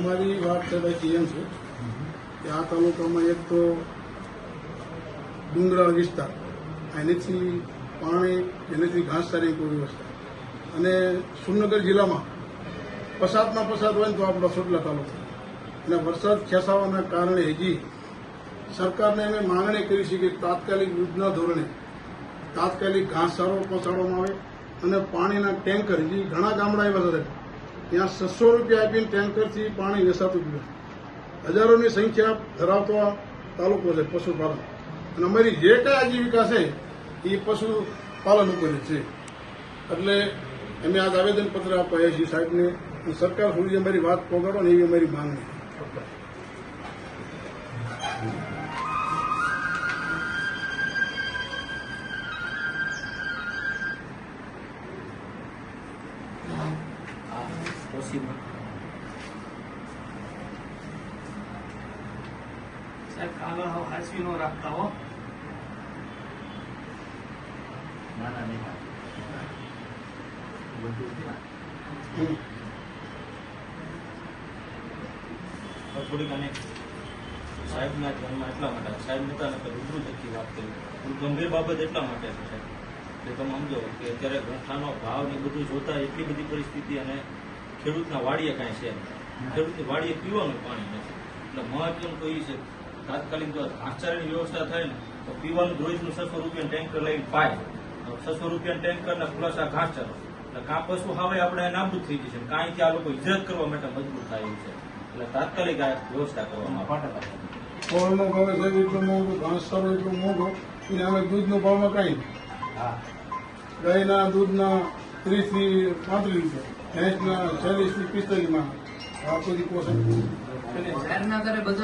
અમારી વાત કદાચ એમ છે કે આ તાલુકામાં એક તો ડુંગરાળ વિસ્તાર, એનાથી પાણી, એનાથી ઘાસચારાની કોઈ વ્યવસ્થા, અને સુરનગર જિલ્લામાં પસાતના પસાત હોય ને તો આપણો સોટલા તાલુકો, અને વરસાદ ખેંચાવાના કારણે હજી સરકારને અમે માંગણી કરી છે કે તાત્કાલિક યુદ્ધના ધોરણે તાત્કાલિક ઘાસચારો પહોંચાડવામાં આવે અને પાણીના ટેન્કર, હજી ઘણા ગામડા એવા છે ત્યાં 600 રૂપિયા આપીને ટેન્કરથી પાણી વેચાતું પીવે. હજારોની સંખ્યા ધરાવતો આ તાલુકો છે પશુપાલન, અને અમારી જે કઈ આજીવિકા છે એ પશુપાલન ઉપર જ છે. એટલે અમે આજ આવેદનપત્ર આપ્યા છીએ સાહેબને, સરકાર સુધી અમારી વાત પહોંચાડો ને એવી અમારી માંગણી. સાહેબ કાગળ હાસવી નો રાખતા હો. ના નહીં થોડીક અને સાહેબના ધ્યાનમાં એટલા માટે સાહેબ નતા ને રૂબરૂ થકી વાત કરી. ગંભીર બાબત એટલા માટે છે સાહેબ કે તમે સમજો કે અત્યારે ઘઉંનો ભાવ ને બધું જોતા એટલી બધી પરિસ્થિતિ, અને ખેડૂતના વાડીએ કાંઈ છે, ખેડૂતની વાડીએ પીવાનું પાણી નથી. એટલે મહત્વનું તો એ છે તાત્કાલિક જો ઘાસચારાની વ્યવસ્થા થાય ને તો પીવાનું રોજનું 600 રૂપિયાનું ટેન્કર લઈને પાય. 600 રૂપિયાનું ટેન્કર ને પ્લસ આ ઘાસચારો, એટલે કાં પશુ હવે આપણે નાબૂદ થઈ જશે, કાંઈ ત્યાં લોકો હિજરત કરવા માટે મજબૂર થાય એવું છે. એટલે તાત્કાલિક આ વ્યવસ્થા કરવામાં આવે. ફળનો ભાવ સાહેબ એટલો મોંઘો, ઘાસચારો એટલો મોંઘો, અને અમે દૂધનો ભાવમાં કાંઈ ગાયના દૂધના 30 થી 35 રૂપિયા, ભેંસના 40 થી 45 માં આ બધી પોષણ. જાહેરના દરે બજાર